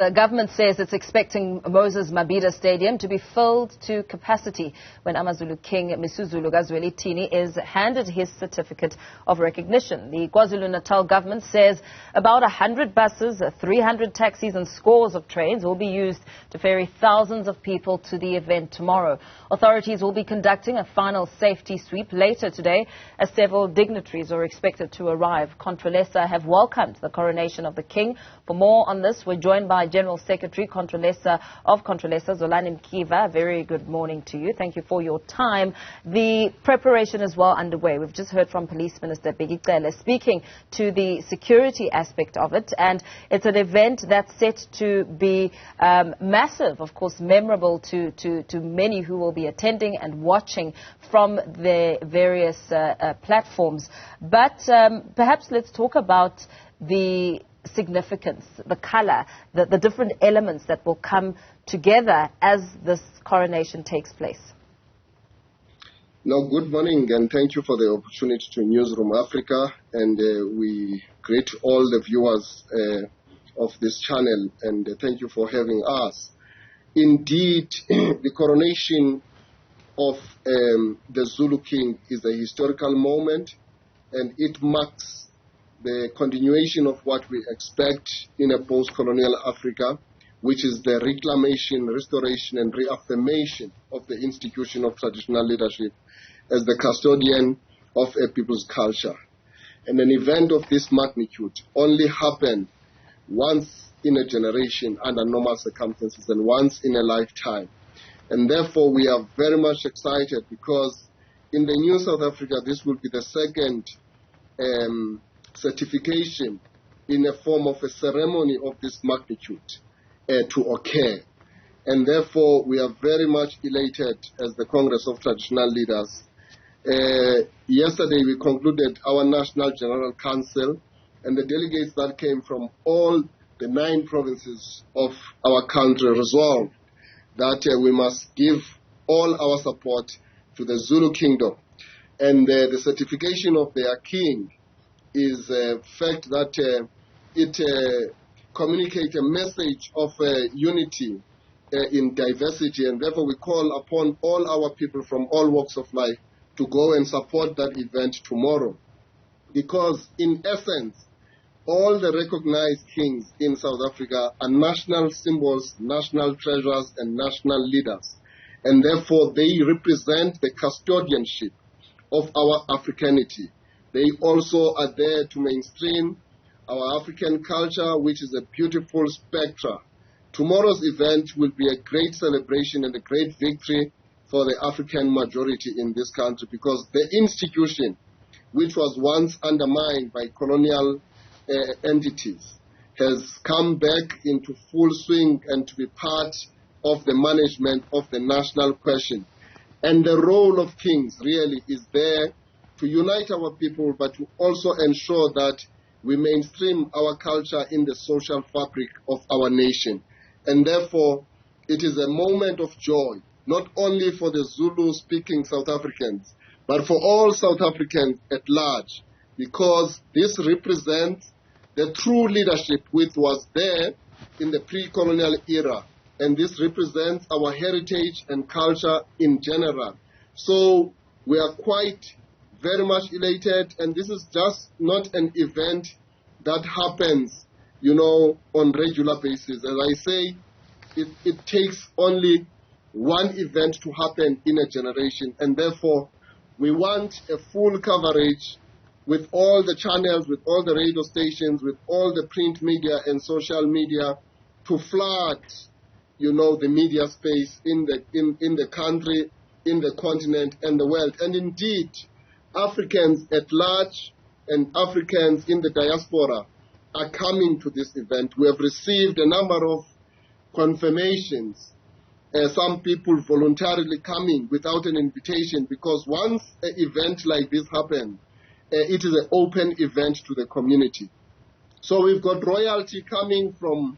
The government says it's expecting Moses Mabhida Stadium to be filled to capacity when AmaZulu King MisuZulu kaZwelithini's is handed his certificate of recognition. The KwaZulu-Natal government says about 100 buses, 300 taxis and scores of trains will be used to ferry thousands of people to the event tomorrow. Authorities will be conducting a final safety sweep later today as several dignitaries are expected to arrive. Contralesa have welcomed the coronation of the king. For more on this, we're joined by General Secretary Contralesa of Contralesa, Zolani Mkiva. Very good morning to you. Thank you for your time. The preparation is well underway. We've just heard from Police Minister Bheki speaking to the security aspect of it, and it's an event that's set to be massive, of course, memorable to many who will be attending and watching from the various platforms. But perhaps let's talk about the significance, the color, the different elements that will come together as this coronation takes place. No, good morning and thank you for the opportunity to Newzroom Afrika, and we greet all the viewers of this channel, and thank you for having us. Indeed, the coronation of the Zulu King is a historical moment, and it marks the continuation of what we expect in a post-colonial Africa, which is the reclamation, restoration and reaffirmation of the institution of traditional leadership as the custodian of a people's culture. And an event of this magnitude only happens once in a generation under normal circumstances and once in a lifetime. And therefore we are very much excited because in the new South Africa this will be the second certification in a form of a ceremony of this magnitude to occur. And therefore we are very much elated as the Congress of Traditional Leaders. Yesterday we concluded our National General Council, and the delegates that came from all the 9 provinces of our country resolved that we must give all our support to the Zulu Kingdom. And the certification of their king is a fact that it communicates a message of unity in diversity, and therefore we call upon all our people from all walks of life to go and support that event tomorrow. Because in essence, all the recognized kings in South Africa are national symbols, national treasures and national leaders, and therefore they represent the custodianship of our Africanity. They also are there to mainstream our African culture, which is a beautiful spectra. Tomorrow's event will be a great celebration and a great victory for the African majority in this country, because the institution, which was once undermined by colonial entities, has come back into full swing and to be part of the management of the national question. And the role of kings really is there to unite our people, but to also ensure that we mainstream our culture in the social fabric of our nation. And therefore, it is a moment of joy, not only for the Zulu-speaking South Africans, but for all South Africans at large, because this represents the true leadership which was there in the pre-colonial era, and this represents our heritage and culture in general. So we are quite very much elated, and this is just not an event that happens, on regular basis. As I say, it takes only one event to happen in a generation, and therefore we want a full coverage with all the channels, with all the radio stations, with all the print media and social media to flood, the media space in the country, in the continent and the world. And indeed, Africans at large and Africans in the diaspora are coming to this event. We have received a number of confirmations, some people voluntarily coming without an invitation, because once an event like this happens, it is an open event to the community. So we've got royalty coming from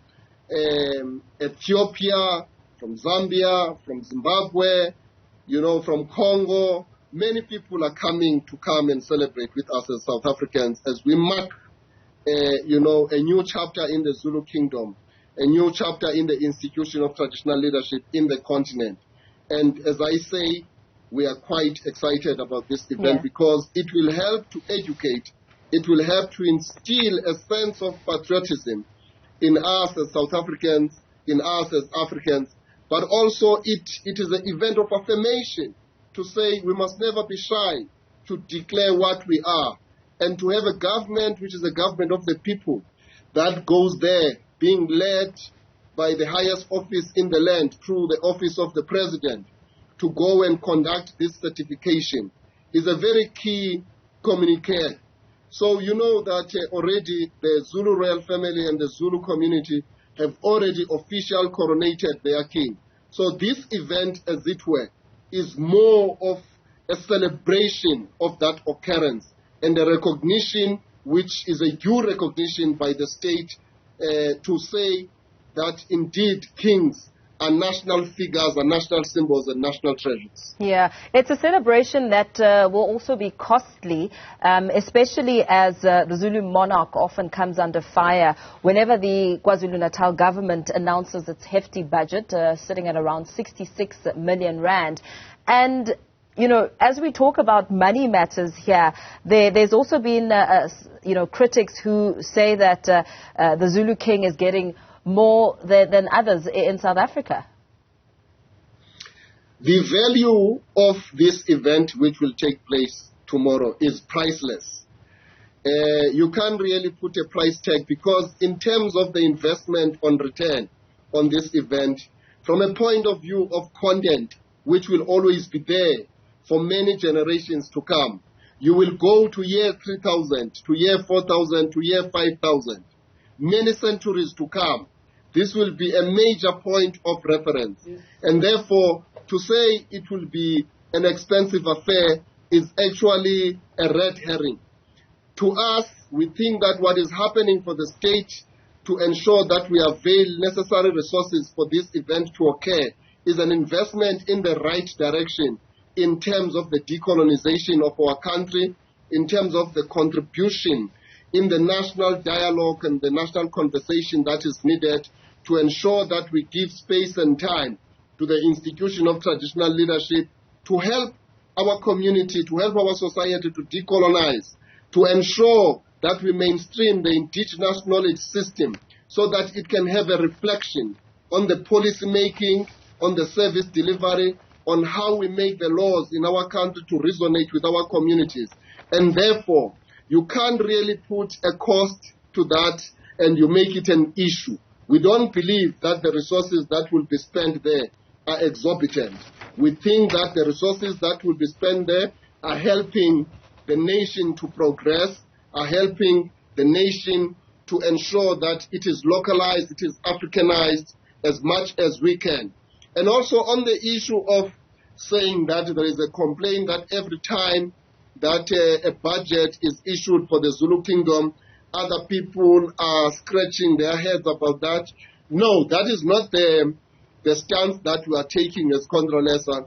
Ethiopia, from Zambia, from Zimbabwe, from Congo. Many people are coming to come and celebrate with us as South Africans as we mark, a new chapter in the Zulu Kingdom. a new chapter in the institution of traditional leadership in the continent. And as I say, we are quite excited about this event because it will help to educate, it will help to instill a sense of patriotism in us as South Africans, in us as Africans, but also it is an event of affirmation to say we must never be shy to declare what we are and to have a government which is a government of the people that goes there being led by the highest office in the land through the office of the president to go and conduct this certification is a very key communique. So you know that already the Zulu royal family and the Zulu community have already officially coronated their king. So this event, as it were, is more of a celebration of that occurrence and a recognition, which is a due recognition by the state to say that indeed kings are national figures, are national symbols and national treasures. Yeah, it's a celebration that will also be costly, especially as the Zulu monarch often comes under fire whenever the KwaZulu-Natal government announces its hefty budget, sitting at around 66 million rand. And you know, as we talk about money matters here, there's also been, critics who say that the Zulu King is getting more than others in South Africa. The value of this event, which will take place tomorrow, is priceless. You can't really put a price tag because in terms of the investment on return on this event, from a point of view of content, which will always be there for many generations to come, you will go to year 3000, to year 4000, to year 5000, many centuries to come. This will be a major point of reference. And therefore, to say it will be an expensive affair is actually a red herring. To us, we think that what is happening for the state to ensure that we avail necessary resources for this event to occur is an investment in the right direction in terms of the decolonization of our country, in terms of the contribution in the national dialogue and the national conversation that is needed to ensure that we give space and time to the institution of traditional leadership to help our community, to help our society to decolonize, to ensure that we mainstream the indigenous knowledge system so that it can have a reflection on the policy making, on the service delivery, on how we make the laws in our country to resonate with our communities. And therefore, you can't really put a cost to that and you make it an issue. We don't believe that the resources that will be spent there are exorbitant. We think that the resources that will be spent there are helping the nation to progress, are helping the nation to ensure that it is localized, it is Africanized as much as we can. And also on the issue of saying that there is a complaint that every time that a budget is issued for the Zulu Kingdom, other people are scratching their heads about that. No, that is not the stance that we are taking as Contralesa.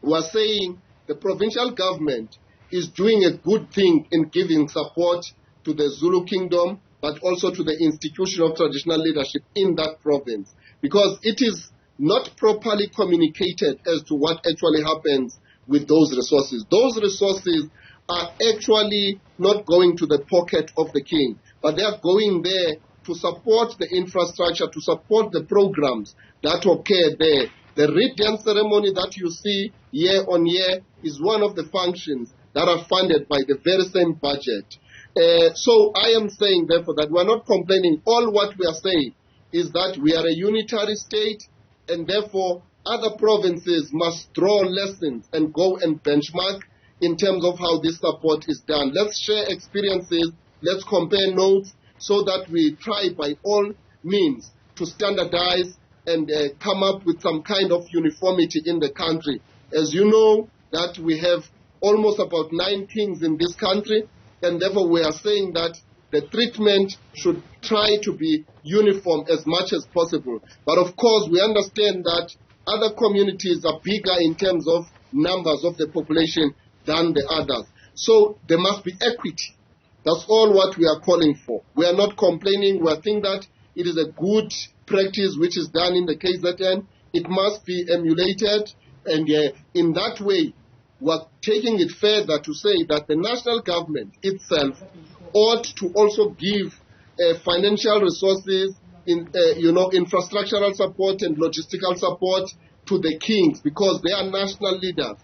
We are saying the provincial government is doing a good thing in giving support to the Zulu Kingdom, but also to the institution of traditional leadership in that province, because it is not properly communicated as to what actually happens with those resources. Those resources are actually not going to the pocket of the king, but they are going there to support the infrastructure, to support the programs that occur there. The Reed Dance ceremony that you see year on year is one of the functions that are funded by the very same budget. So I am saying, therefore, that we are not complaining. All what we are saying is that we are a unitary state, and therefore other provinces must draw lessons and go and benchmark in terms of how this support is done. Let's share experiences, let's compare notes, so that we try by all means to standardize and come up with some kind of uniformity in the country. As you know, that we have almost about 9 kings in this country, and therefore we are saying that the treatment should try to be uniform as much as possible. But of course, we understand that other communities are bigger in terms of numbers of the population than the others. So there must be equity. That's all what we are calling for. We are not complaining. We are thinking that It is a good practice which is done in the KZN. It must be emulated, and in that way, we're taking it further to say that the national government itself ought to also give financial resources, infrastructural support and logistical support to the kings, because they are national leaders.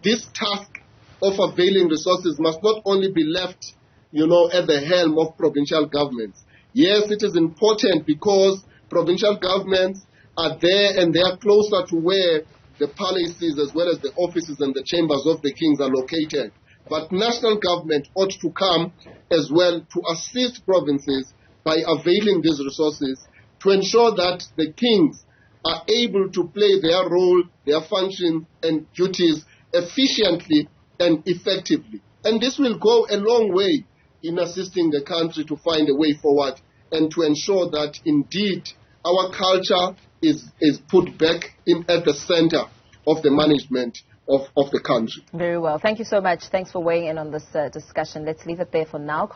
This task of availing resources must not only be left, at the helm of provincial governments. Yes, it is important because provincial governments are there and they are closer to where the palaces as well as the offices and the chambers of the kings are located. But national government ought to come as well to assist provinces by availing these resources to ensure that the kings are able to play their role, their function and duties efficiently and effectively. And this will go a long way in assisting the country to find a way forward and to ensure that indeed our culture is put back at the center of the management of the country. Very well. Thank you so much. Thanks for weighing in on this discussion. Let's leave it there for now.